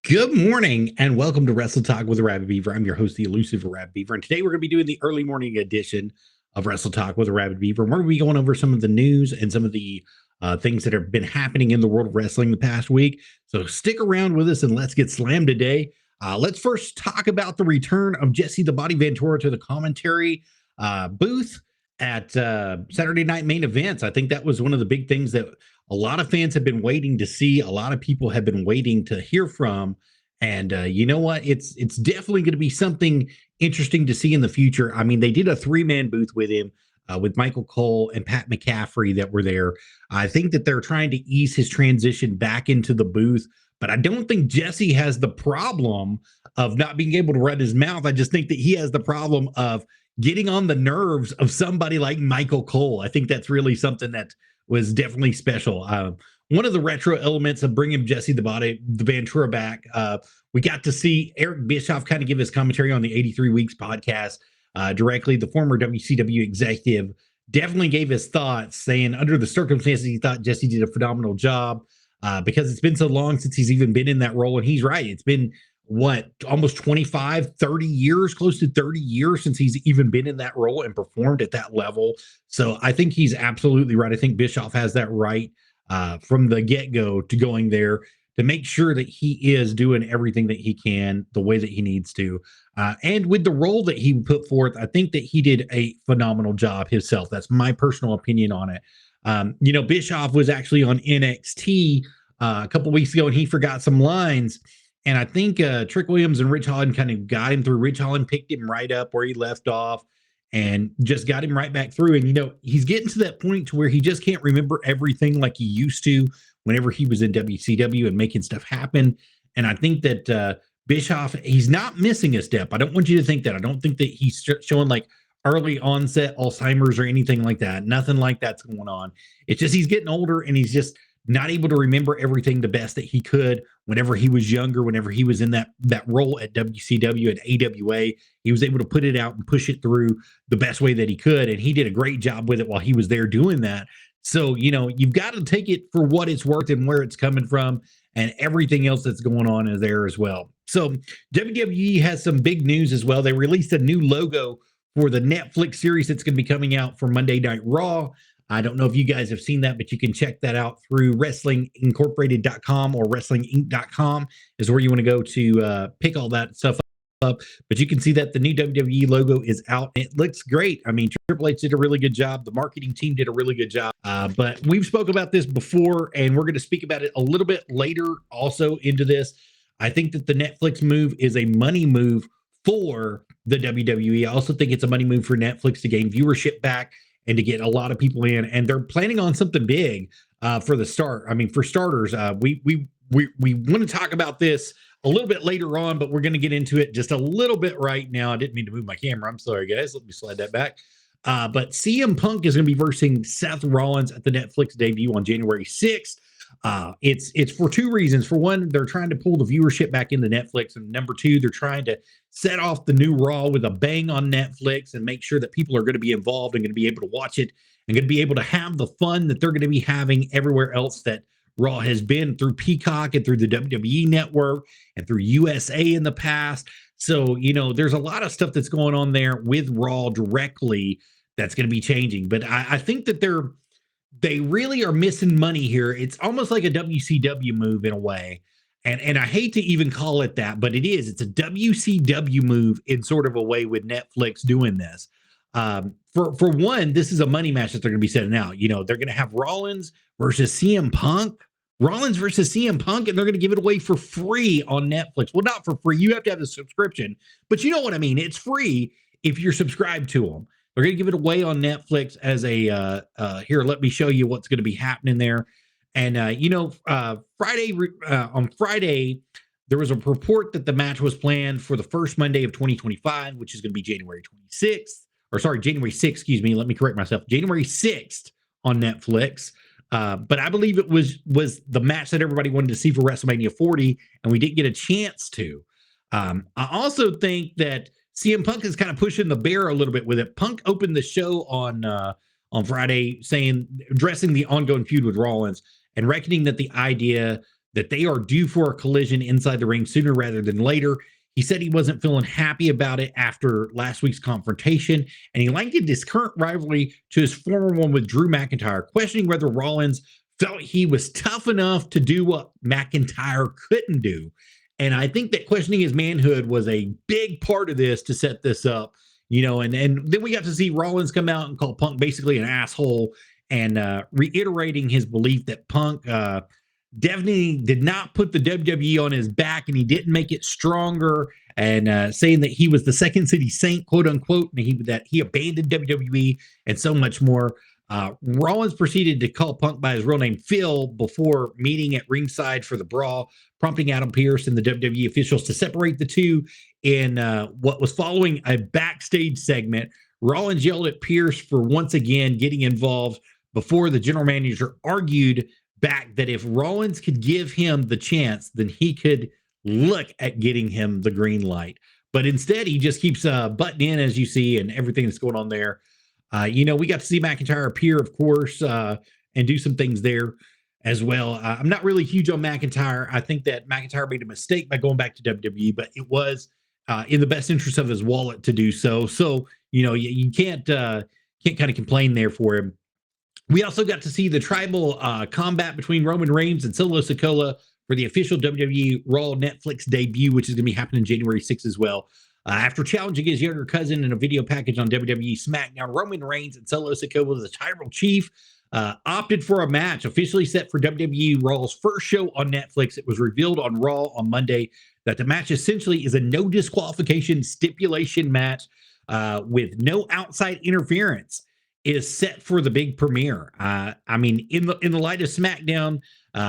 Good morning and welcome to Wrestle Talk with Arabbidb3aver. I'm your host, the elusive Arabbidb3aver, and today we're going to be doing the early morning edition of Wrestle Talk with Arabbidb3aver. We're going to be going over some of the news and some of the things that have been happening in the world of wrestling the past week. So stick around with us and let's get slammed today. Let's first talk about the return of Jesse the Body Ventura to the commentary booth at Saturday Night Main Events. I think that was one of the big things that a lot of fans have been waiting to see. A lot of people have been waiting to hear from. And you know what? It's definitely going to be something interesting to see in the future. I mean, they did a 3-man booth with him, with Michael Cole and Pat McCaffrey that were there. I think that they're trying to ease his transition back into the booth. But I don't think Jesse has the problem of not being able to run his mouth. I just think that he has the problem of getting on the nerves of somebody like Michael Cole. I think that's really something that was definitely special. One of the retro elements of bringing Jesse the Ventura back, we got to see Eric Bischoff kind of give his commentary on the 83 Weeks podcast directly. The former WCW executive definitely gave his thoughts, saying under the circumstances, he thought Jesse did a phenomenal job because it's been so long since he's even been in that role. And he's right. It's been almost 25, 30 years, close to 30 years since he's even been in that role and performed at that level. So I think he's absolutely right. I think Bischoff has that right from the get-go to going there to make sure that he is doing everything that he can the way that he needs to. And with the role that he put forth, I think that he did a phenomenal job himself. That's my personal opinion on it. Bischoff was actually on NXT a couple weeks ago and he forgot some lines. And I think Trick Williams and Rich Holland kind of got him through. Rich Holland picked him right up where he left off and just got him right back through. And, he's getting to that point to where he just can't remember everything like he used to whenever he was in WCW and making stuff happen. And I think that Bischoff, he's not missing a step. I don't want you to think that. I don't think that he's showing like early onset Alzheimer's or anything like that. Nothing like that's going on. It's just he's getting older and he's just not able to remember everything the best that he could whenever he was younger, whenever he was in that role at WCW and AWA. He was able to put it out and push it through the best way that he could. And he did a great job with it while he was there doing that. So, you've got to take it for what it's worth and where it's coming from and everything else that's going on is there as well. So WWE has some big news as well. They released a new logo for the Netflix series that's going to be coming out for Monday Night Raw. I don't know if you guys have seen that, but you can check that out through wrestlingincorporated.com or wrestlinginc.com is where you want to go to pick all that stuff up. But you can see that the new WWE logo is out. It looks great. I mean, Triple H did a really good job. The marketing team did a really good job. But we've spoke about this before, and we're going to speak about it a little bit later also into this. I think that the Netflix move is a money move for the WWE. I also think it's a money move for Netflix to gain viewership back and to get a lot of people in, and they're planning on something big for the start. I mean, for starters, we want to talk about this a little bit later on, but we're going to get into it just a little bit right now. I didn't mean to move my camera. I'm sorry, guys. Let me slide that back. But CM Punk is going to be versing Seth Rollins at the Netflix debut on January 6th. It's for two reasons. For one, they're trying to pull the viewership back into Netflix, and number two, they're trying to set off the new Raw with a bang on Netflix and make sure that people are going to be involved and going to be able to watch it and going to be able to have the fun that they're going to be having everywhere else that Raw has been through Peacock and through the WWE Network and through USA in the past. So, there's a lot of stuff that's going on there with Raw directly that's going to be changing. But I think that they really are missing money here. It's almost like a WCW move in a way. And I hate to even call it that, but it is. It's a WCW move in sort of a way with Netflix doing this. For one, this is a money match that they're going to be setting out. They're going to have Rollins versus CM Punk. Rollins versus CM Punk, and they're going to give it away for free on Netflix. Well, not for free. You have to have a subscription, but you know what I mean. It's free if you're subscribed to them. They're going to give it away on Netflix as a here. Let me show you what's going to be happening there. And on Friday, there was a report that the match was planned for the first Monday of 2025, which is going to be January 6th. Excuse me. Let me correct myself. January 6th on Netflix. But I believe it was the match that everybody wanted to see for WrestleMania 40, and we didn't get a chance to. I also think that CM Punk is kind of pushing the bear a little bit with it. Punk opened the show on Friday addressing the ongoing feud with Rollins and reckoning that the idea that they are due for a collision inside the ring sooner rather than later. He said he wasn't feeling happy about it after last week's confrontation, and he likened his current rivalry to his former one with Drew McIntyre, questioning whether Rollins felt he was tough enough to do what McIntyre couldn't do. And I think that questioning his manhood was a big part of this to set this up, and then we got to see Rollins come out and call Punk basically an asshole and reiterating his belief that Punk definitely did not put the WWE on his back and he didn't make it stronger, and saying that he was the Second City Saint, quote unquote, and that he abandoned WWE and so much more. Rollins proceeded to call Punk by his real name, Phil, before meeting at ringside for the brawl, prompting Adam Pearce and the WWE officials to separate the two. In what was following a backstage segment, Rollins yelled at Pearce for once again getting involved before the general manager argued back that if Rollins could give him the chance, then he could look at getting him the green light. But instead, he just keeps butting in, as you see, and everything that's going on there. We got to see McIntyre appear, of course, and do some things there as well. I'm not really huge on McIntyre. I think that McIntyre made a mistake by going back to WWE, but it was in the best interest of his wallet to do so. So, you can't kind of complain there for him. We also got to see the tribal combat between Roman Reigns and Solo Sikoa for the official WWE Raw Netflix debut, which is going to be happening January 6th as well. After challenging his younger cousin in a video package on WWE SmackDown, Roman Reigns and Solo Sikoa, the tribal chief, opted for a match officially set for WWE Raw's first show on Netflix. It was revealed on Raw on Monday that the match essentially is a no disqualification stipulation match with no outside interference. Is set for the big premiere. In the light of SmackDown,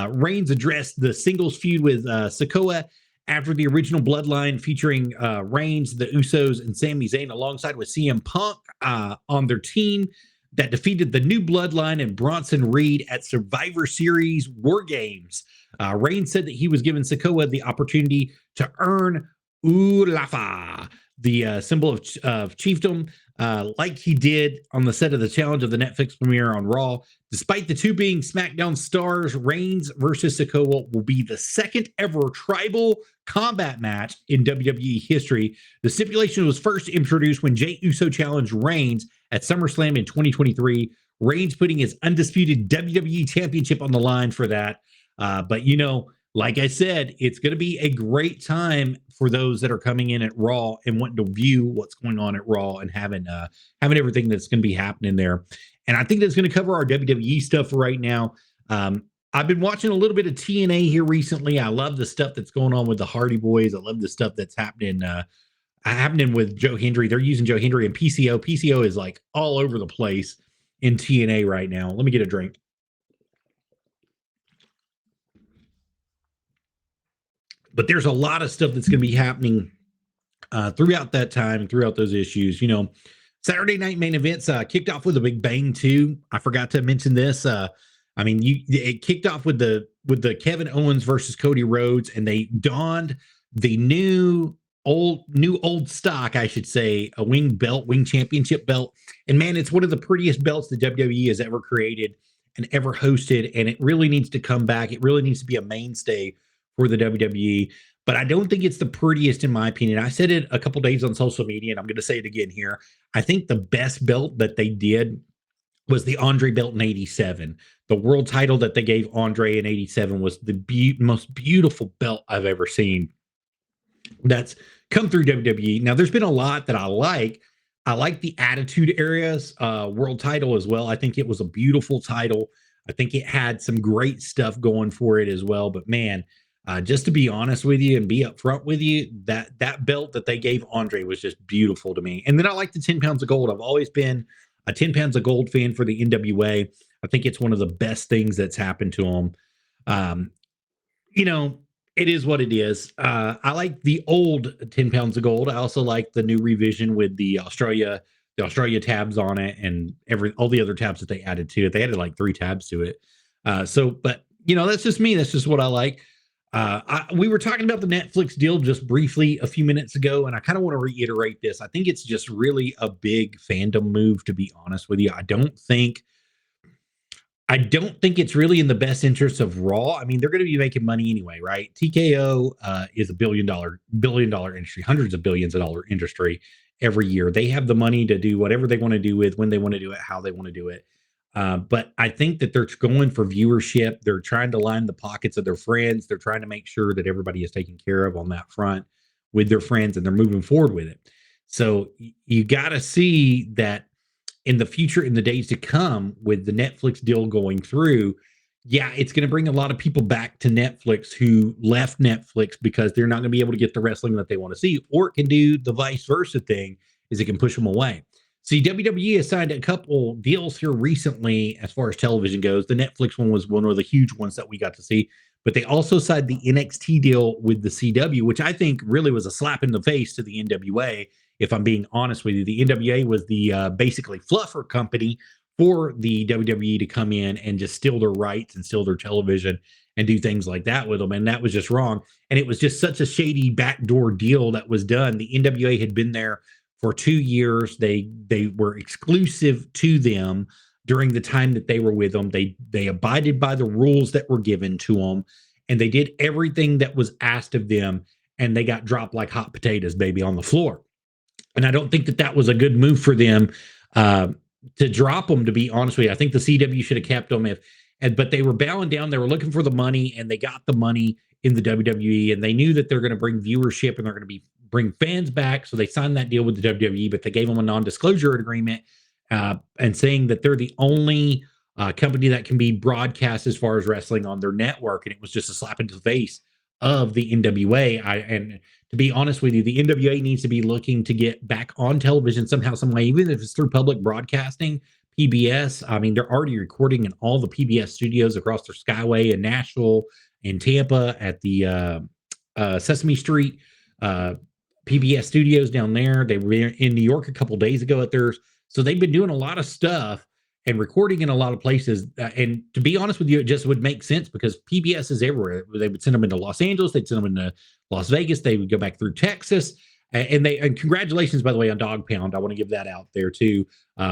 Reigns addressed the singles feud with Sikoa after the original Bloodline featuring Reigns, the Usos, and Sami Zayn, alongside with CM Punk on their team that defeated the New Bloodline and Bronson Reed at Survivor Series War Games. Reigns said that he was giving Sikoa the opportunity to earn Ulafa, the symbol of chiefdom, like he did on the set of the challenge of the Netflix premiere on Raw. Despite the two being SmackDown stars, Reigns versus Sikoa will be the second ever tribal combat match in WWE history. The stipulation was first introduced when Jey Uso challenged Reigns at SummerSlam in 2023. Reigns putting his undisputed WWE Championship on the line for that. But like I said, it's going to be a great time for those that are coming in at Raw and wanting to view what's going on at Raw and having everything that's going to be happening there. And I think that's going to cover our WWE stuff for right now. I've been watching a little bit of TNA here recently. I love the stuff that's going on with the Hardy Boys. I love the stuff that's happening with Joe Hendry. They're using Joe Hendry and PCO. PCO is like all over the place in TNA right now. Let me get a drink. But there's a lot of stuff that's going to be happening throughout that time, throughout those issues. Saturday night main events kicked off with a big bang too. I forgot to mention this. It kicked off with the Kevin Owens versus Cody Rhodes, and they donned the new old stock, I should say, a wing championship belt. And man, it's one of the prettiest belts the WWE has ever created and ever hosted, and it really needs to come back. It really needs to be a mainstay for the WWE, but I don't think it's the prettiest in my opinion. I said it a couple days on social media, and I'm going to say it again here. I think the best belt that they did was the Andre belt in 87. The world title that they gave Andre in 87 was the most beautiful belt I've ever seen that's come through WWE. Now, there's been a lot that I like. I like the Attitude Era's world title as well. I think it was a beautiful title. I think it had some great stuff going for it as well. But man, just to be honest with you and be upfront with you, that belt that they gave Andre was just beautiful to me. And then I like the 10 pounds of gold. I've always been a 10 pounds of gold fan for the NWA. I think it's one of the best things that's happened to them. It is what it is. I like the old 10 pounds of gold. I also like the new revision with the Australia tabs on it and all the other tabs that they added to it. They added like 3 tabs to it. But that's just me. That's just what I like. We were talking about the Netflix deal just briefly a few minutes ago, and I kind of want to reiterate this. I think it's just really a big fandom move, to be honest with you. I don't think I don't think it's really in the best interest of Raw. I mean, they're going to be making money anyway, right? TKO is a billion dollar industry, hundreds of billions of dollar industry every year. They have the money to do whatever they want to do with, when they want to do it, how they want to do it. But I think that they're going for viewership. They're trying to line the pockets of their friends. They're trying to make sure that everybody is taken care of on that front with their friends, and they're moving forward with it. So you got to see that in the future, in the days to come, with the Netflix deal going through, yeah, it's going to bring a lot of people back to Netflix who left Netflix because they're not going to be able to get the wrestling that they want to see, or it can do the vice versa thing, is it can push them away. See, WWE has signed a couple deals here recently as far as television goes. The Netflix one was one of the huge ones that we got to see, but they also signed the NXT deal with the CW, which I think really was a slap in the face to the NWA. If I'm being honest with you, the NWA was the basically fluffer company for the WWE to come in and just steal their rights and steal their television and do things like that with them. And that was just wrong. And it was just such a shady backdoor deal that was done. The NWA had been there for 2 years. They were exclusive to them during the time that they were with them. They abided by the rules that were given to them, and they did everything that was asked of them, and they got dropped like hot potatoes, baby, on the floor. And I don't think that that was a good move for them to drop them, to be honest with you. I think the CW should have kept them but they were bowing down. They were looking for the money, and they got the money in the WWE, and they knew that they're going to bring viewership and they're going to bring fans back. So they signed that deal with the WWE, but they gave them a non-disclosure agreement and saying that they're the only company that can be broadcast as far as wrestling on their network. And it was just a slap into the face of the NWA. And to be honest with you, the NWA needs to be looking to get back on television somehow, some way, even if it's through public broadcasting, PBS. I mean, they're already recording in all the PBS studios across their Skyway in Nashville and Tampa, at the Sesame Street PBS studios down there. They were in New York a couple days ago at theirs. So they've been doing a lot of stuff and recording in a lot of places. And to be honest with you, it just would make sense because PBS is everywhere. They would send them into Los Angeles. They'd send them into Las Vegas. They would go back through Texas. And congratulations, by the way, on Dog Pound. I want to give that out there too,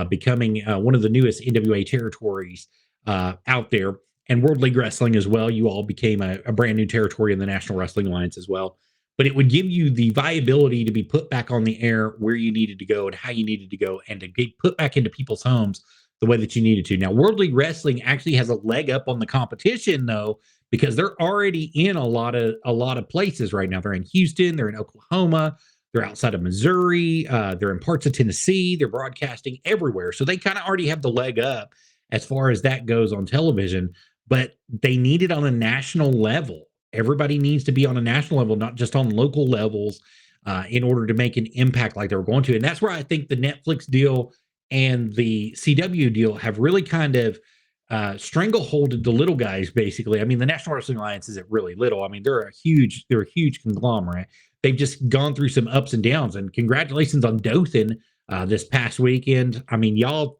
becoming one of the newest NWA territories out there. And World League Wrestling as well. You all became a brand new territory in the National Wrestling Alliance as well. But it would give you the viability to be put back on the air where you needed to go and how you needed to go, and to get put back into people's homes the way that you needed to. Now, World League Wrestling actually has a leg up on the competition, though, because they're already in a lot of places right now. They're in Houston, they're in Oklahoma, they're outside of Missouri, they're in parts of Tennessee, they're broadcasting everywhere. So they kind of already have the leg up as far as that goes on television, but they need it on a national level. Everybody needs to be on a national level, not just on local levels, in order to make an impact like they were going to. And that's where I think the Netflix deal and the CW deal have really kind of strangleholded the little guys, basically. I mean, the National Wrestling Alliance isn't really little. I mean, they're a huge conglomerate. They've just gone through some ups and downs. And congratulations on Dothan this past weekend. I mean, y'all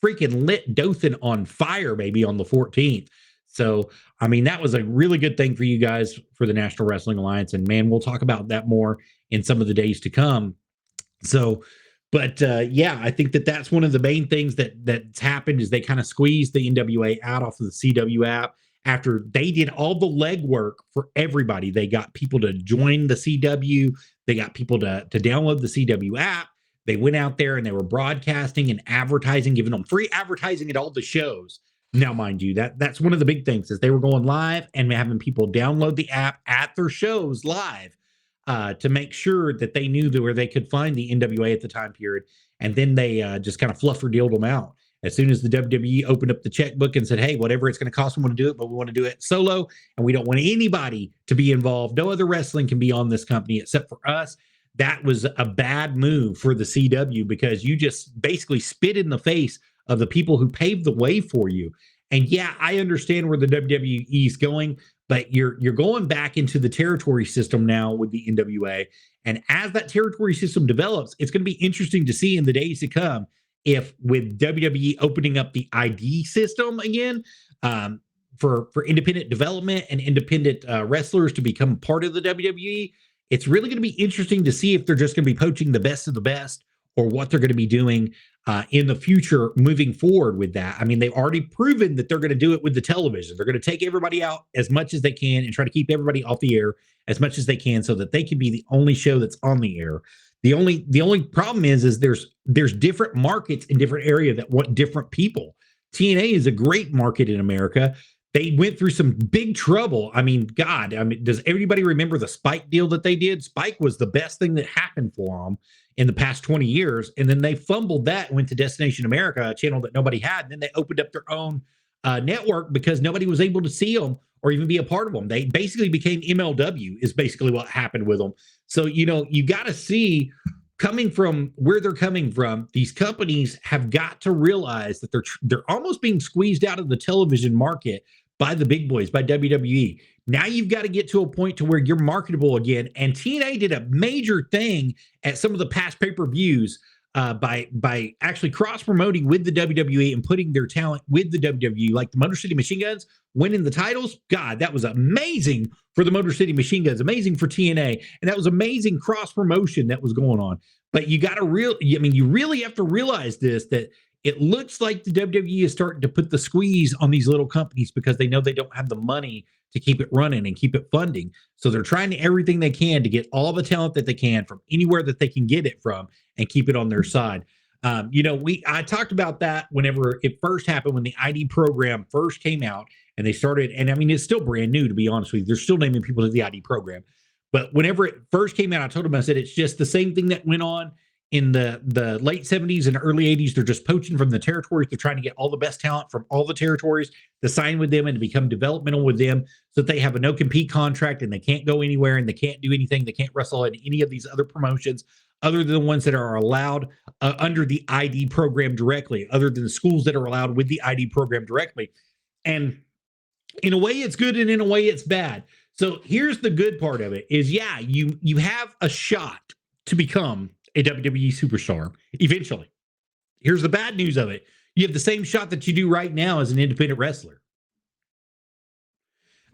freaking lit Dothan on fire, baby, on the 14th. So, I mean, that was a really good thing for you guys for the National Wrestling Alliance. And man, we'll talk about that more in some of the days to come. So, but yeah, I think that that's one of the main things that's happened is they kind of squeezed the NWA out off of the CW app after they did all the legwork for everybody. They got people to join the CW. They got people to download the CW app. They went out there and they were broadcasting and advertising, giving them free advertising at all the shows. Now, mind you, that's one of the big things is they were going live and having people download the app at their shows live to make sure that they knew where they could find the NWA at the time period. And then they just kind of fluffer dealed them out. As soon as the WWE opened up the checkbook and said, hey, whatever it's going to cost, we want to do it, but we want to do it solo. And we don't want anybody to be involved. No other wrestling can be on this company except for us. That was a bad move for the CW because you just basically spit in the face of the people who paved the way for you. And yeah, I understand where the WWE is going, but you're going back into the territory system now with the NWA. And as that territory system develops, it's going to be interesting to see in the days to come if with WWE opening up the ID system again for independent development and independent wrestlers to become part of the WWE, it's really going to be interesting to see if they're just going to be poaching the best of the best or what they're going to be doing. in the future moving forward with that. I mean, they've already proven that they're going to do it with the television. They're going to take everybody out as much as they can and try to keep everybody off the air as much as they can so that they can be the only show that's on the air. The only problem is there's different markets in different areas that want different people. TNA is a great market in America. They went through some big trouble. I mean, God, does everybody remember the Spike deal that they did? Spike was the best thing that happened for them in the past 20 years. And then they fumbled that, went to Destination America, a channel that nobody had. And then they opened up their own network because nobody was able to see them or even be a part of them. They basically became MLW is basically what happened with them. So, you got to see, coming from where they're coming from, these companies have got to realize that they're almost being squeezed out of the television market by the big boys, by WWE. Now you've got to get to a point to where you're marketable again. And TNA did a major thing at some of the past pay-per-views by actually cross-promoting with the WWE and putting their talent with the WWE, like the Motor City Machine Guns winning the titles. God, that was amazing for the Motor City Machine Guns, amazing for TNA, and that was amazing cross-promotion that was going on. But you really have to realize that it looks like the WWE is starting to put the squeeze on these little companies because they know they don't have the money to keep it running and keep it funding. So they're trying everything they can to get all the talent that they can from anywhere that they can get it from and keep it on their side. I talked about that whenever it first happened, when the ID program first came out and they started, and I mean, it's still brand new, to be honest with you. They're still naming people to the ID program. But whenever it first came out, I told them, I said, it's just the same thing that went on in the late 70s and early 80s. They're just poaching from the territories. They're trying to get all the best talent from all the territories to sign with them and to become developmental with them so that they have a no-compete contract and they can't go anywhere and they can't do anything. They can't wrestle in any of these other promotions other than the ones that are allowed under the ID program directly, other than the schools that are allowed with the ID program directly. And in a way, it's good, and in a way, it's bad. So here's the good part of it is, yeah, you have a shot to become a WWE superstar eventually. Here's the bad news of it. You have the same shot that you do right now as an independent wrestler.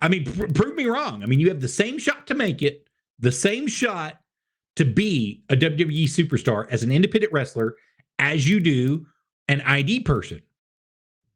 I mean, prove me wrong. I mean, you have the same shot to make it, the same shot to be a WWE superstar as an independent wrestler as you do an ID person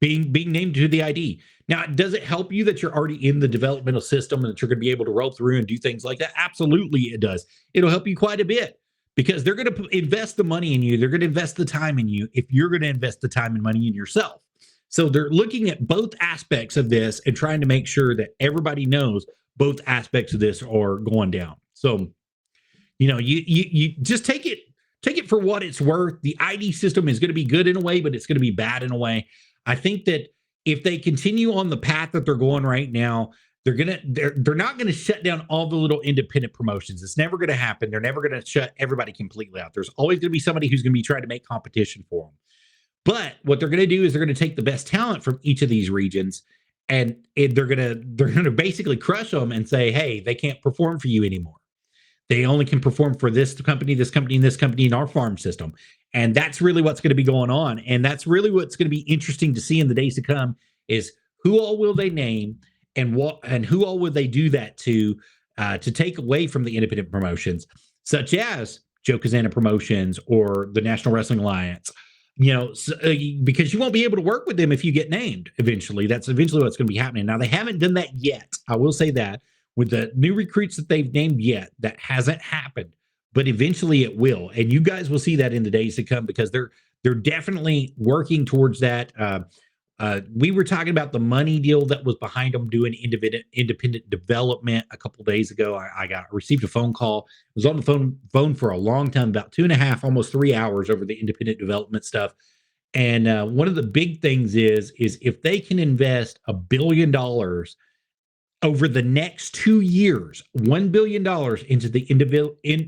being named to the ID. Now, does it help you that you're already in the developmental system and that you're going to be able to roll through and do things like that? Absolutely, it does. It'll help you quite a bit because they're going to invest the money in you. They're going to invest the time in you if you're going to invest the time and money in yourself. So they're looking at both aspects of this and trying to make sure that everybody knows both aspects of this are going down. So, you just take it for what it's worth. The ID system is going to be good in a way, but it's going to be bad in a way. I think that if they continue on the path that they're going right now, they're not going to shut down all the little independent promotions. It's never going to happen. They're never going to shut everybody completely out. There's always going to be somebody who's going to be trying to make competition for them. But what they're going to do is they're going to take the best talent from each of these regions, and they're going to basically crush them and say, hey, they can't perform for you anymore. They only can perform for this company, and this company in our farm system. And that's really what's going to be going on. And that's really what's going to be interesting to see in the days to come is who all will they name and who all would they do that to take away from the independent promotions, such as Joe Kazana Promotions or the National Wrestling Alliance, because you won't be able to work with them if you get named eventually. That's eventually what's going to be happening. Now, they haven't done that yet. I will say that. With the new recruits that they've named yet, that hasn't happened, but eventually it will. And you guys will see that in the days to come because they're definitely working towards that. We were talking about the money deal that was behind them doing independent development a couple of days ago. I received a phone call. I was on the phone for a long time, about 2.5, almost 3 hours over the independent development stuff. And one of the big things is if they can invest $1 billion over the next 2 years, $1 billion into the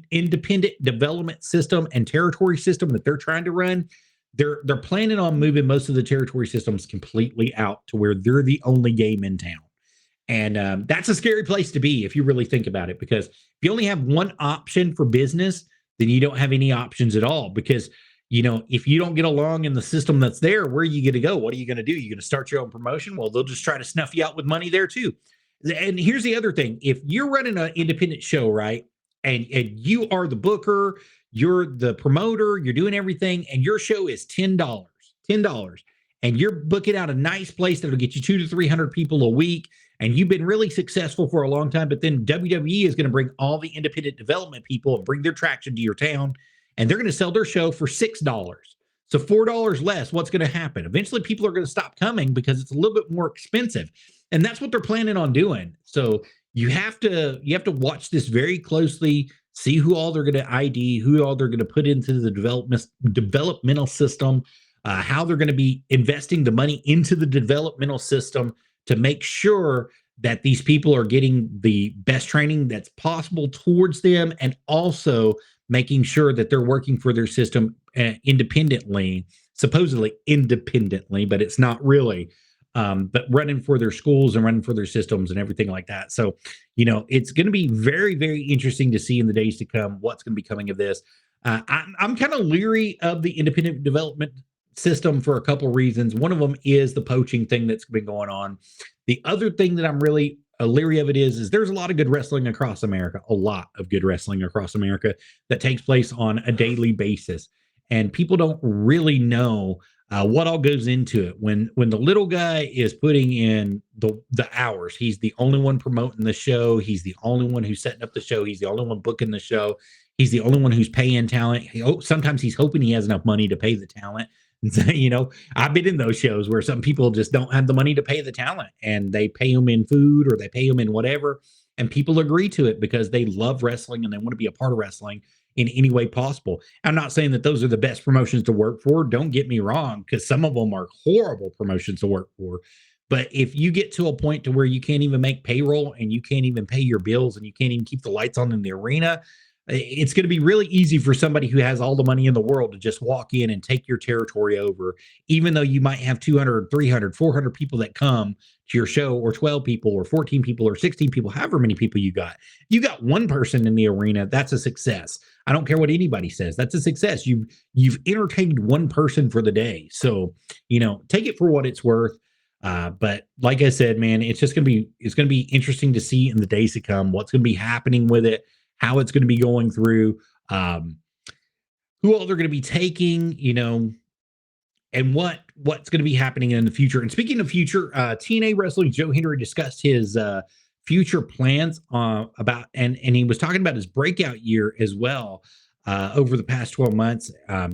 independent development system and territory system that they're trying to run, they're planning on moving most of the territory systems completely out to where they're the only game in town. And that's a scary place to be if you really think about it, because if you only have one option for business, then you don't have any options at all. Because, if you don't get along in the system that's there, where are you going to go? What are you going to do? You're going to start your own promotion? Well, they'll just try to snuff you out with money there too. And here's the other thing. If you're running an independent show, right, and you are the booker, you're the promoter, you're doing everything, and your show is $10, and you're booking out a nice place that'll get you 200 to 300 people a week, and you've been really successful for a long time. But then WWE is going to bring all the independent development people and bring their traction to your town, and they're going to sell their show for $6. So $4 less. What's going to happen? Eventually, people are going to stop coming because it's a little bit more expensive, and that's what they're planning on doing. So you have to watch this very closely, see who all they're going to ID, who all they're going to put into the developmental system, how they're going to be investing the money into the developmental system to make sure that these people are getting the best training that's possible towards them, and also making sure that they're working for their system independently, supposedly independently, but it's not really. But running for their schools and running for their systems and everything like that. So, it's going to be very, very interesting to see in the days to come what's going to be coming of this. I'm kind of leery of the independent development system for a couple of reasons. One of them is the poaching thing that's been going on. The other thing that I'm really leery of it is there's a lot of good wrestling across America, a lot of good wrestling across America that takes place on a daily basis. And people don't really know what all goes into it. When the little guy is putting in the hours, he's the only one promoting the show. He's the only one who's setting up the show. He's the only one booking the show. He's the only one who's paying talent. Sometimes he's hoping he has enough money to pay the talent. And so, I've been in those shows where some people just don't have the money to pay the talent, and they pay them in food or they pay them in whatever. And people agree to it because they love wrestling and they want to be a part of wrestling in any way possible. I'm not saying that those are the best promotions to work for. Don't get me wrong, because some of them are horrible promotions to work for. But if you get to a point to where you can't even make payroll and you can't even pay your bills and you can't even keep the lights on in the arena, it's going to be really easy for somebody who has all the money in the world to just walk in and take your territory over, even though you might have 200, 300, 400 people that come to your show, or 12 people or 14 people or 16 people, however many people you got. You got one person in the arena, that's a success. I don't care what anybody says. That's a success. You've entertained one person for the day. So, take it for what it's worth. But like I said, man, it's going to be interesting to see in the days to come what's going to be happening with it, how it's going to be going through, who all they're going to be taking, and what's going to be happening in the future. And speaking of future, TNA Wrestling, Joe Hendry discussed his future plans and he was talking about his breakout year as well over the past 12 months,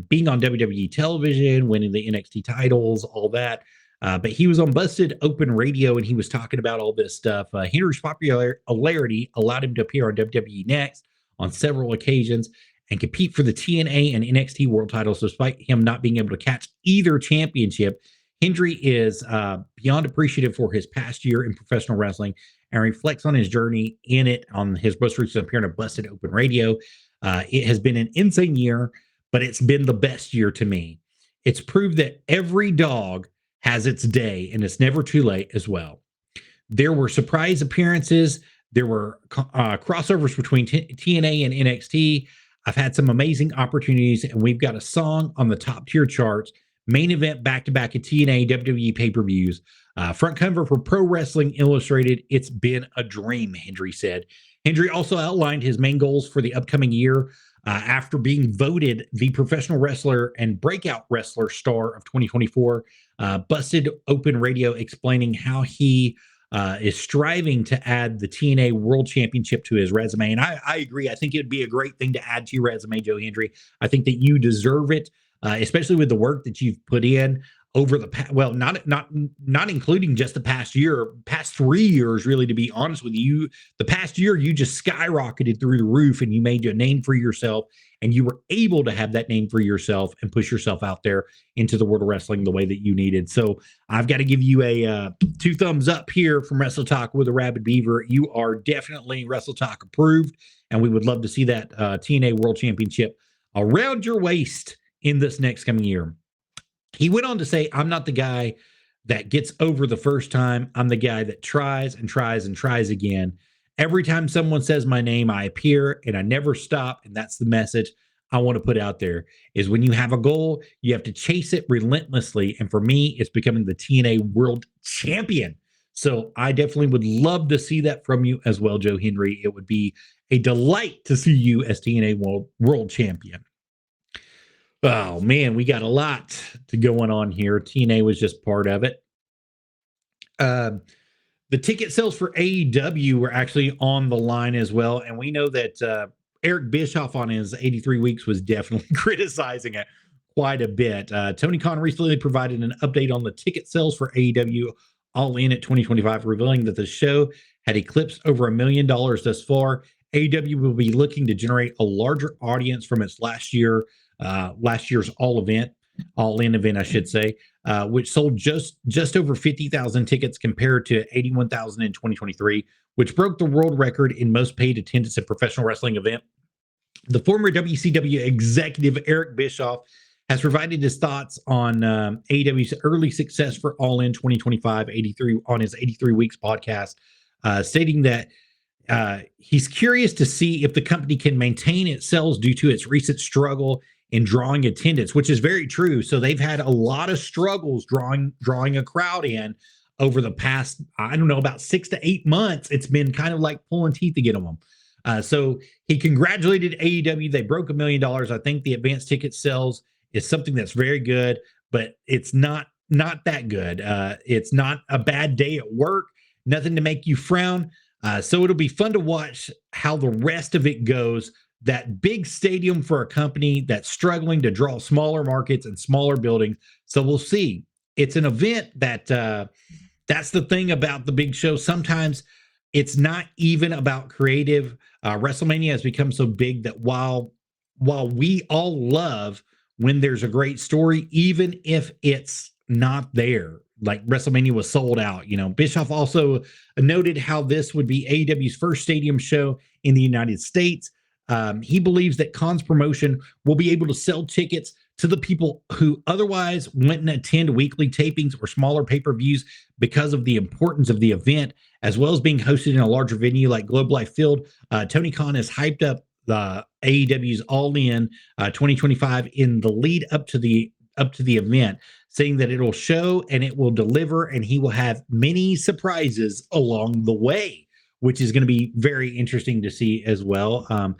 being on WWE television, winning the NXT titles, all that. But he was on Busted Open Radio, and he was talking about all this stuff. Henry's popularity allowed him to appear on WWE Next on several occasions and compete for the TNA and NXT world titles, despite him not being able to catch either championship. Hendry is beyond appreciative for his past year in professional wrestling and reflects on his journey in it on his most recent appearance on Busted Open Radio. It has been an insane year, but it's been the best year to me. It's proved that every dog has its day, and it's never too late as well. There were surprise appearances. There were crossovers between TNA and NXT. I've had some amazing opportunities, and we've got a song on the top tier charts, main event back-to-back at TNA WWE pay-per-views, front cover for Pro Wrestling Illustrated. It's been a dream, Hendry said. Hendry also outlined his main goals for the upcoming year after being voted the professional wrestler and breakout wrestler star of 2024. Busted Open Radio explaining how he is striving to add the TNA World Championship to his resume. And I agree. I think it would be a great thing to add to your resume, Joe Hendry. I think that you deserve it, especially with the work that you've put in over the past, well, not including just the past 3 years, really, to be honest with you. The past year, you just skyrocketed through the roof, and you made a name for yourself, and you were able to have that name for yourself and push yourself out there into the world of wrestling the way that you needed. So I've got to give you a 2 thumbs up here from Wrestle Talk with Arabbidb3aver. You are definitely Wrestle Talk approved, and we would love to see that TNA World Championship around your waist in this next coming year. He went on to say, I'm not the guy that gets over the first time. I'm the guy that tries and tries and tries again. Every time someone says my name, I appear and I never stop. And that's the message I want to put out there, is when you have a goal, you have to chase it relentlessly. And for me, it's becoming the TNA World Champion. So I definitely would love to see that from you as well, Joe Hendry. It would be a delight to see you as TNA World Champion. Oh man, we got a lot to going on here. TNA was just part of it. The ticket sales for AEW were actually on the line as well, and we know that Eric Bischoff on his 83 weeks was definitely criticizing it quite a bit. Tony Khan recently provided an update on the ticket sales for AEW All In at 2025, revealing that the show had eclipsed over $1 million thus far. AEW will be looking to generate a larger audience from its last year's All In event, I should say, which sold just over 50,000 tickets compared to 81,000 in 2023, which broke the world record in most paid attendance at professional wrestling event. The former WCW executive Eric Bischoff has provided his thoughts on AEW's early success for All In 2025 83 on his 83 Weeks podcast, stating that he's curious to see if the company can maintain its sales due to its recent struggle in drawing attendance, which is very true. So they've had a lot of struggles drawing a crowd in over the past, I don't know, about 6 to 8 months. It's been kind of like pulling teeth to get them. So he congratulated AEW. They broke $1 million. I think the advanced ticket sales is something that's very good, but it's not that good. It's not a bad day at work, nothing to make you frown. So it'll be fun to watch how the rest of it goes. That big stadium for a company that's struggling to draw smaller markets and smaller buildings. So we'll see. It's an event that that's the thing about the big show. Sometimes it's not even about creative. WrestleMania has become so big that while we all love when there's a great story, even if it's not there, like WrestleMania was sold out. Bischoff also noted how this would be AEW's first stadium show in the United States. He believes that Khan's promotion will be able to sell tickets to the people who otherwise wouldn't attend weekly tapings or smaller pay-per-views because of the importance of the event, as well as being hosted in a larger venue like Globe Life Field. Tony Khan has hyped up the AEW's All In 2025 in the lead up to the event, saying that it'll show and it will deliver, and he will have many surprises along the way, which is going to be very interesting to see as well.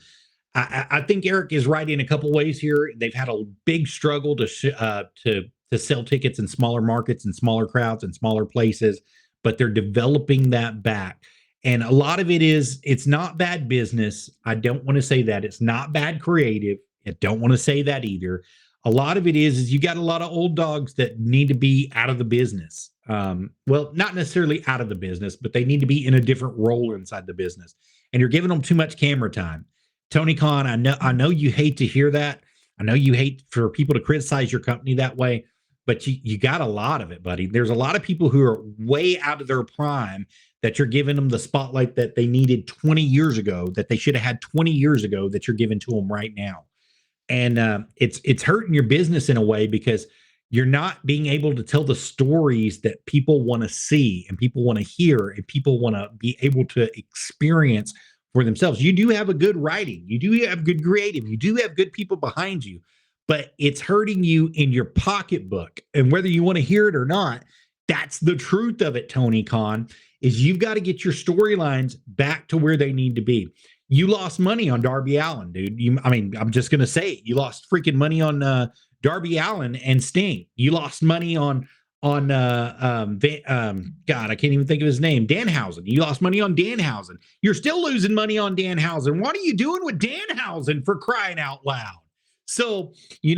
I think Eric is right in a couple ways here. They've had a big struggle to sell tickets in smaller markets and smaller crowds and smaller places, but they're developing that back. And a lot of it is, it's not bad business. I don't want to say that. It's not bad creative. I don't want to say that either. A lot of it is you got a lot of old dogs that need to be out of the business. Well, not necessarily out of the business, but they need to be in a different role inside the business. And you're giving them too much camera time. Tony Khan, I know you hate to hear that. I know you hate for people to criticize your company that way, but you got a lot of it, buddy. There's a lot of people who are way out of their prime that you're giving them the spotlight that they needed 20 years ago, that they should have had 20 years ago, that you're giving to them right now. And it's hurting your business in a way, because you're not being able to tell the stories that people want to see and people want to hear and people want to be able to experience for themselves. You do have a good writing. You do have good creative. You do have good people behind you, but it's hurting you in your pocketbook. And whether you want to hear it or not, that's the truth of it, Tony Khan, is you've got to get your storylines back to where they need to be. You lost money on Darby Allin, dude. I'm just going to say it. You lost freaking money on Darby Allin and Sting. You lost money on God, I can't even think of his name. Danhausen. You lost money on Danhausen. You're still losing money on Danhausen. What are you doing with Danhausen, for crying out loud? So, you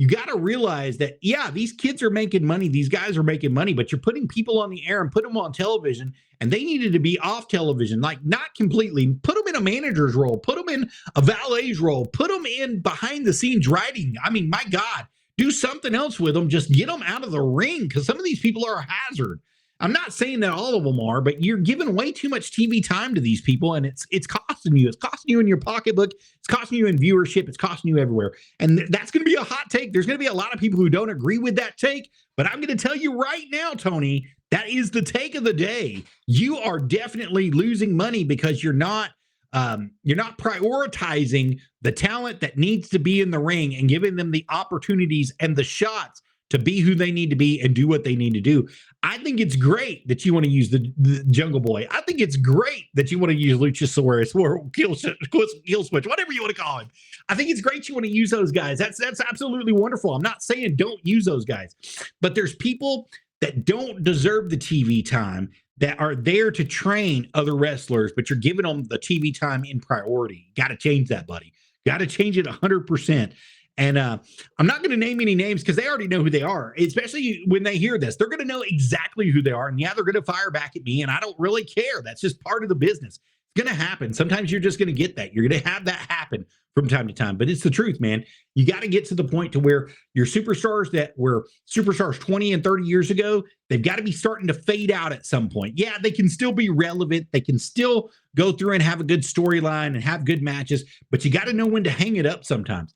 gotta realize that, yeah, these kids are making money. These guys are making money, but you're putting people on the air and put them on television, and they needed to be off television, like not completely. Put them in a manager's role, put them in a valet's role, put them in behind the scenes writing. I mean, my God, do something else with them. Just get them out of the ring, because some of these people are a hazard. I'm not saying that all of them are, but you're giving way too much TV time to these people, and it's costing you. It's costing you in your pocketbook. It's costing you in viewership. It's costing you everywhere. And that's going to be a hot take. There's going to be a lot of people who don't agree with that take, but I'm going to tell you right now, Tony, that is the take of the day. You are definitely losing money because you're not prioritizing the talent that needs to be in the ring and giving them the opportunities and the shots to be who they need to be and do what they need to do. I think it's great that you want to use the Jungle Boy. I think it's great that you want to use Luchasaurus or Kill Switch, whatever you want to call him. I think it's great you want to use those guys. That's absolutely wonderful. I'm not saying don't use those guys, but there's people that don't deserve the TV time that are there to train other wrestlers, but you're giving them the TV time in priority. Got to change that, buddy. Got to change it 100%. And I'm not going to name any names because they already know who they are, especially when they hear this. They're going to know exactly who they are. And yeah, they're going to fire back at me, and I don't really care. That's just part of the business. It's going to happen. Sometimes you're just going to get that. You're going to have that happen from time to time. But it's the truth, man. You got to get to the point to where your superstars that were superstars 20 and 30 years ago, they've got to be starting to fade out at some point. Yeah, they can still be relevant. They can still go through and have a good storyline and have good matches, but you got to know when to hang it up sometimes.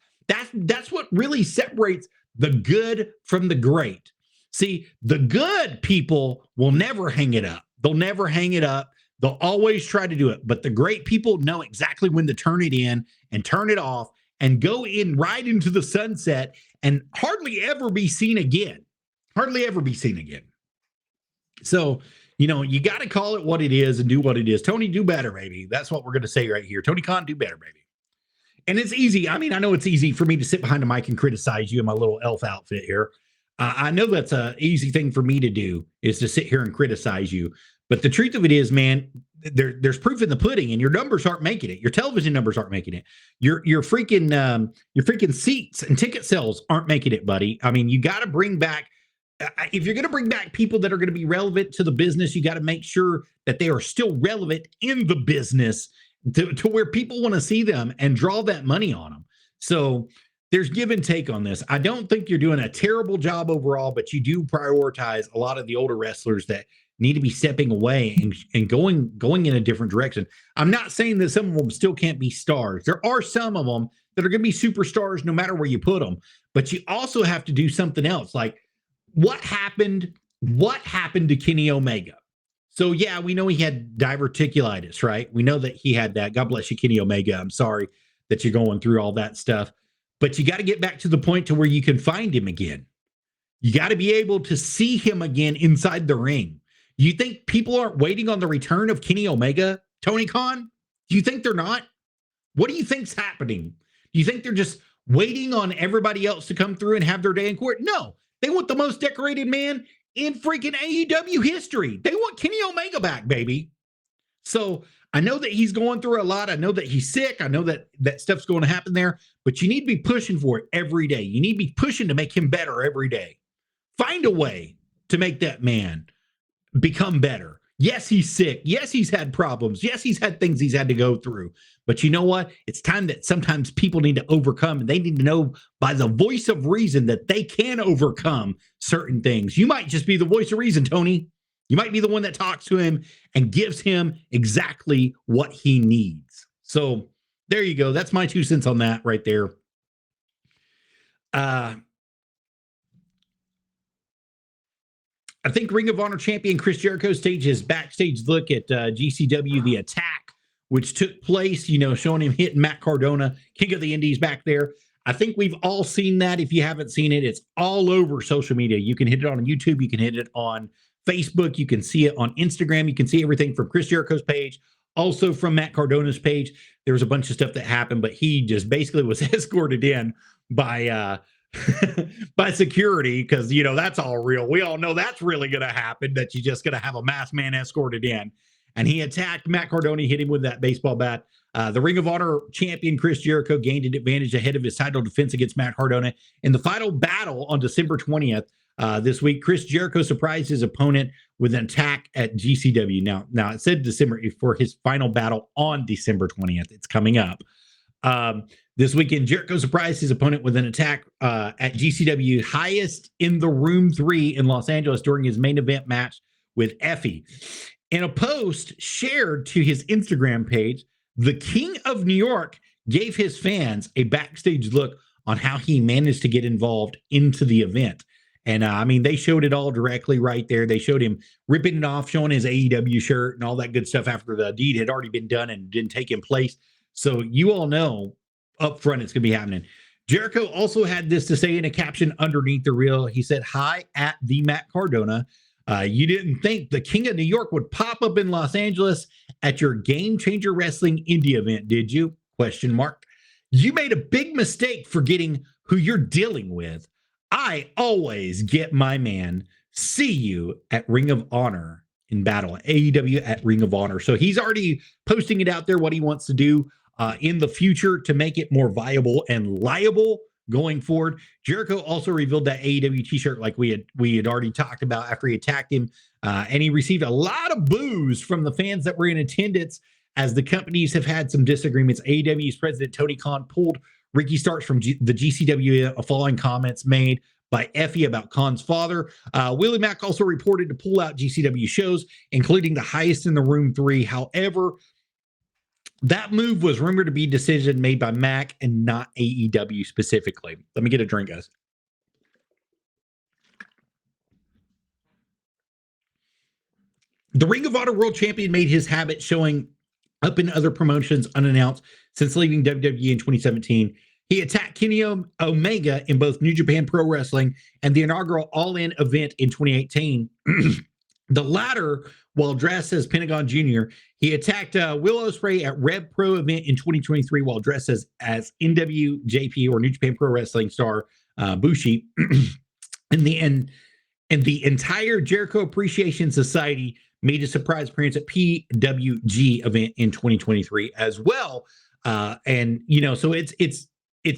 That's what really separates the good from the great. See, the good people will never hang it up. They'll never hang it up. They'll always try to do it. But the great people know exactly when to turn it in and turn it off and go in right into the sunset and hardly ever be seen again. Hardly ever be seen again. So, you got to call it what it is and do what it is. Tony, do better, baby. That's what we're going to say right here. Tony Khan, do better, baby. And it's easy. I mean, I know it's easy for me to sit behind a mic and criticize you in my little elf outfit here. I know that's an easy thing for me to do, is to sit here and criticize you. But the truth of it is, man, there's proof in the pudding, and your numbers aren't making it. Your television numbers aren't making it. Your freaking seats and ticket sales aren't making it, buddy. I mean, you got to bring back. If you're going to bring back people that are going to be relevant to the business, you got to make sure that they are still relevant in the business to where people want to see them and draw that money on them. So there's give and take on this. I don't think you're doing a terrible job overall, but you do prioritize a lot of the older wrestlers that need to be stepping away and going in a different direction. I'm not saying that some of them still can't be stars. There are some of them that are going to be superstars no matter where you put them, but you also have to do something else. Like what happened to Kenny Omega? So, yeah, we know he had diverticulitis, right? We know that he had that. God bless you, Kenny Omega. I'm sorry that you're going through all that stuff. But you got to get back to the point to where you can find him again. You got to be able to see him again inside the ring. You think people aren't waiting on the return of Kenny Omega, Tony Khan? Do you think they're not? What do you think's happening? Do you think they're just waiting on everybody else to come through and have their day in court? No, they want the most decorated man in freaking AEW history. They want Kenny Omega back, baby. So I know that he's going through a lot. I know that he's sick. I know that stuff's going to happen there, but you need to be pushing for it every day. You need to be pushing to make him better every day. Find a way to make that man become better. Yes, he's sick. Yes, he's had problems. Yes, he's had things he's had to go through. But you know what? It's time that sometimes people need to overcome, and they need to know by the voice of reason that they can overcome certain things. You might just be the voice of reason, Tony. You might be the one that talks to him and gives him exactly what he needs. So there you go. That's my 2 cents on that right there. I think Ring of Honor champion Chris Jericho staged his backstage look at GCW The Attack, which took place, showing him hitting Matt Cardona, King of the Indies back there. I think we've all seen that. If you haven't seen it, it's all over social media. You can hit it on YouTube. You can hit it on Facebook. You can see it on Instagram. You can see everything from Chris Jericho's page, also from Matt Cardona's page. There was a bunch of stuff that happened, but he just basically was escorted in by by security, because that's all real. We all know that's really going to happen, that you're just going to have a masked man escorted in. And he attacked Matt Cardona, hit him with that baseball bat. The Ring of Honor champion Chris Jericho gained an advantage ahead of his title defense against Matt Cardona in the final battle on December 20th. This week, Chris Jericho surprised his opponent with an attack at GCW. Now it said December for his final battle on December 20th. It's coming up. This weekend, Jericho surprised his opponent with an attack at GCW Highest in the Room 3 in Los Angeles during his main event match with Effie. In a post shared to his Instagram page, the King of New York gave his fans a backstage look on how he managed to get involved into the event. And they showed it all directly right there. They showed him ripping it off, showing his AEW shirt and all that good stuff after the deed had already been done and didn't take in place. So you all know up front it's going to be happening. Jericho also had this to say in a caption underneath the reel. He said, "Hi at the Matt Cardona. You didn't think the King of New York would pop up in Los Angeles at your Game Changer Wrestling Indie event, did you? Question mark. You made a big mistake forgetting who you're dealing with. I always get my man. See you at Ring of Honor in battle. AEW at Ring of Honor." So he's already posting it out there what he wants to do in the future to make it more viable and liable going forward. Jericho also revealed that AEW t-shirt like we had already talked about after he attacked him, and he received a lot of boos from the fans that were in attendance as the companies have had some disagreements. AEW's president Tony Khan pulled Ricky Starks from the GCW following comments made by Effie about Khan's father. Willie Mack also reported to pull out GCW shows, including the Highest in the Room 3. However, that move was rumored to be a decision made by Mac and not AEW specifically. Let me get a drink, guys. The Ring of Honor World Champion made his habit showing up in other promotions unannounced since leaving WWE in 2017. He attacked Kenny Omega in both New Japan Pro Wrestling and the inaugural All In event in 2018. The latter, while dressed as Pentagon Jr., he attacked Will Ospreay at Rev Pro event in 2023 while dressed as NWJP or New Japan Pro Wrestling star Bushi. And the entire Jericho Appreciation Society made a surprise appearance at PWG event in 2023 as well. And you know, so it's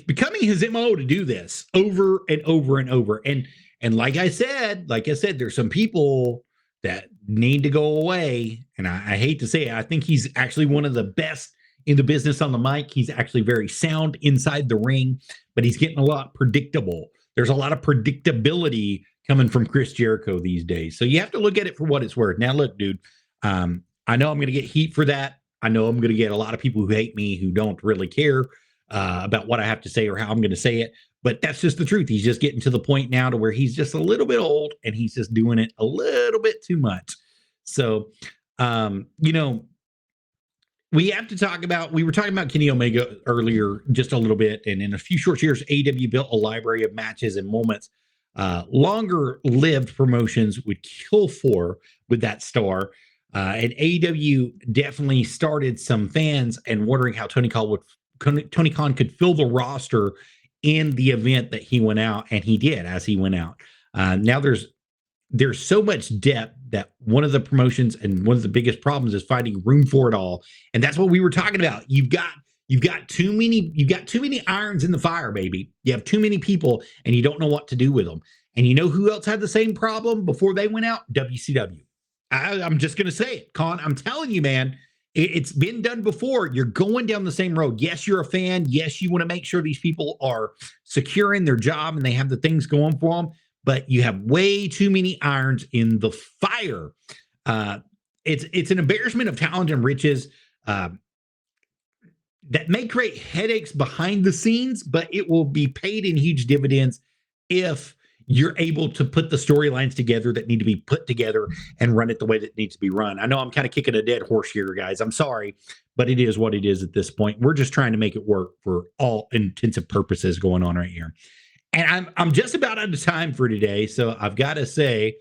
becoming his MO to do this over and over and over. And like I said, there's some people that need to go away. And I hate to say it, I think he's actually one of the best in the business on the mic. He's actually very sound inside the ring, but he's getting a lot predictable. There's a lot of predictability coming from Chris Jericho these days. So you have to look at it for what it's worth. Now, look, dude, I know I'm going to get heat for that. I know I'm going to get a lot of people who hate me who don't really care about what I have to say or how I'm going to say it. But that's just the truth. He's just getting to the point now to where he's just a little bit old and he's just doing it a little bit too much. So, you know, we have to talk about, we were talking about Kenny Omega earlier just a little bit. And in a few short years, AEW built a library of matches and moments longer lived promotions would kill for with that star. And AEW definitely started some fans and wondering how Tony Khan could fill the roster in the event that he went out, and he did as he went out. Now there's so much depth that one of the promotions and one of the biggest problems is finding room for it all. And that's what we were talking about. You've got too many irons in the fire, baby. You have too many people and you don't know what to do with them. And you know who else had the same problem before they went out? WCW. I'm just going to say it, Con. I'm telling you, man, it's been done before. You're going down the same road. Yes, you're a fan. Yes, you want to make sure these people are secure in their job and they have the things going for them. But you have way too many irons in the fire. It's an embarrassment of talent and riches that may create headaches behind the scenes, but it will be paid in huge dividends if you're able to put the storylines together that need to be put together and run it the way that it needs to be run. I know I'm kind of kicking a dead horse here, guys. I'm sorry, but it is what it is at this point. We're just trying to make it work for all intensive purposes going on right here. And I'm just about out of time for today. So I've got to say,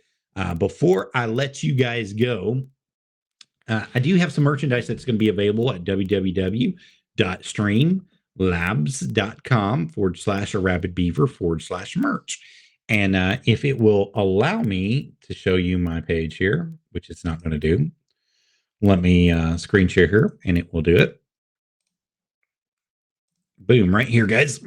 before I let you guys go, I do have some merchandise that's going to be available at www.streamlabs.com/Arabbidb3aver/merch. And if it will allow me to show you my page here, which it's not going to do, let me screen share here and it will do it. Boom, right here, guys.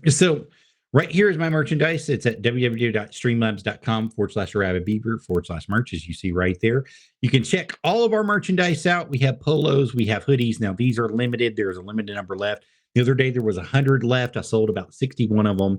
So right here is my merchandise. It's at www.streamlabs.com/Arabbidb3aver/merch, as you see right there. You can check all of our merchandise out. We have polos, we have hoodies. Now, these are limited. There's a limited number left. The other day, there was 100 left. I sold about 61 of them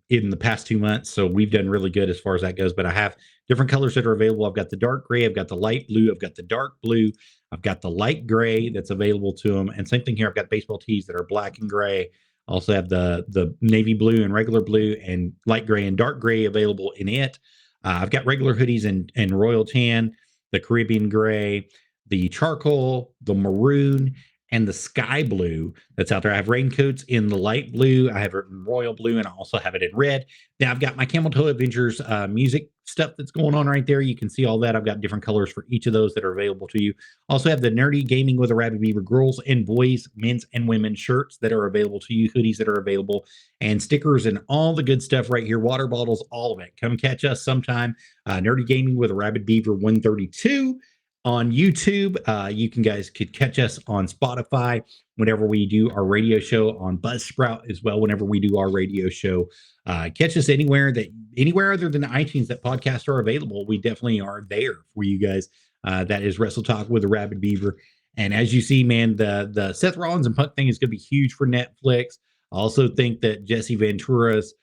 in the past 2 months. So we've done really good as far as that goes. But I have different colors that are available. I've got the dark gray. I've got the light blue. I've got the dark blue. I've got the light gray that's available to them. And same thing here. I've got baseball tees that are black and gray. Also have the navy blue and regular blue and light gray and dark gray available in it. I've got regular hoodies and royal tan, the Caribbean gray, the charcoal, the maroon, and the sky blue that's out there. I have raincoats in the light blue, I have it in royal blue, and I also have it in red. Now I've got my Camel Toe Adventures music stuff that's going on right there. You can see all that. I've got different colors for each of those that are available to you. Also have the Nerdy Gaming with a Rabbit Beaver girls and boys, men's and women's shirts that are available to you, hoodies that are available, and stickers and all the good stuff right here. Water bottles, all of it. Come catch us sometime. Nerdy Gaming with a Rabbit Beaver 132 on YouTube. You can guys could catch us on Spotify whenever we do our radio show, on Buzzsprout as well whenever we do our radio show. Catch us anywhere other than iTunes that podcasts are available. We definitely are there for you guys. That is Wrestle Talk with a Rabbit Beaver. And as you see, man, the Seth Rollins and Punk thing is going to be huge for Netflix. I also think that Jesse Ventura's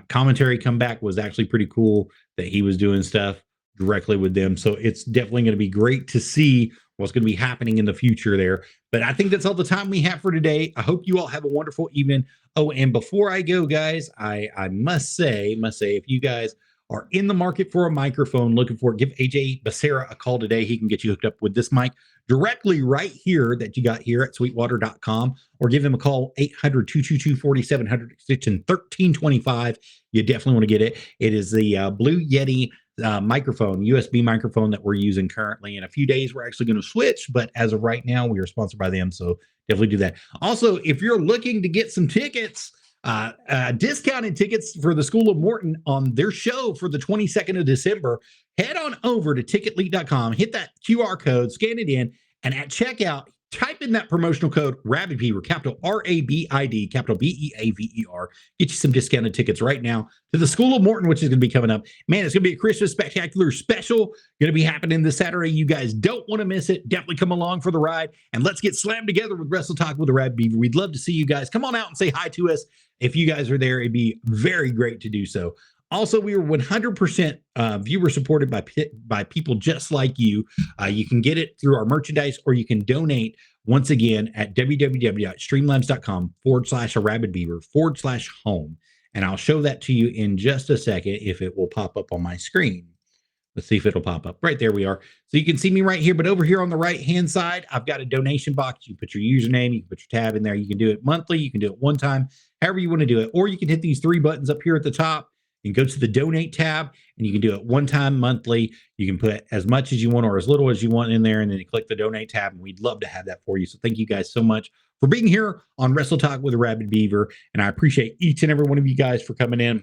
commentary comeback was actually pretty cool, that he was doing stuff directly with them. So it's definitely going to be great to see what's going to be happening in the future there. But I think that's all the time we have for today. I hope you all have a wonderful evening. Oh, and before I go, guys, I must say, if you guys are in the market for a microphone, looking for it, give Arabbidb3aver a call today. He can get you hooked up with this mic directly right here that you got here at sweetwater.com, or give him a call, 800-222-4700, extension 1325. You definitely want to get it. It is the Blue Yeti microphone, USB microphone that we're using currently. In a few days, we're actually going to switch, but as of right now, we are sponsored by them, so definitely do that. Also, if you're looking to get some tickets, discounted tickets for the School of Morton on their show for the 22nd of December, head on over to ticketleak.com, hit that QR code, scan it in, and at checkout, type in that promotional code RABBIDBeaver, capital RABID, capital BEAVER. Get you some discounted tickets right now to the School of Morton, which is going to be coming up. Man, it's going to be a Christmas spectacular special going to be happening this Saturday. You guys don't want to miss it. Definitely come along for the ride, and let's get slammed together with Wrestle Talk with the Rabbit Beaver. We'd love to see you guys. Come on out and say hi to us. If you guys are there, it'd be very great to do so. Also, we are 100% viewer supported by people just like you. You can get it through our merchandise, or you can donate once again at www.streamlabs.com/Arabbidbeaver/home. And I'll show that to you in just a second if it will pop up on my screen. Let's see if it'll pop up. Right there we are. So you can see me right here, but over here on the right-hand side, I've got a donation box. You put your username, you can put your tab in there. You can do it monthly. You can do it one time, however you want to do it. Or you can hit these three buttons up here at the top and go to the donate tab, and you can do it one time monthly. You can put as much as you want or as little as you want in there, and then you click the donate tab, and we'd love to have that for you. So thank you guys so much for being here on Wrestle Talk with a Rabbit Beaver, and I appreciate each and every one of you guys for coming in.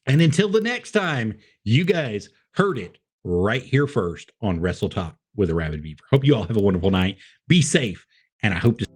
And until the next time, you guys heard it right here first on Wrestle Talk with a Rabbit Beaver. Hope you all have a wonderful night. Be safe, and I hope to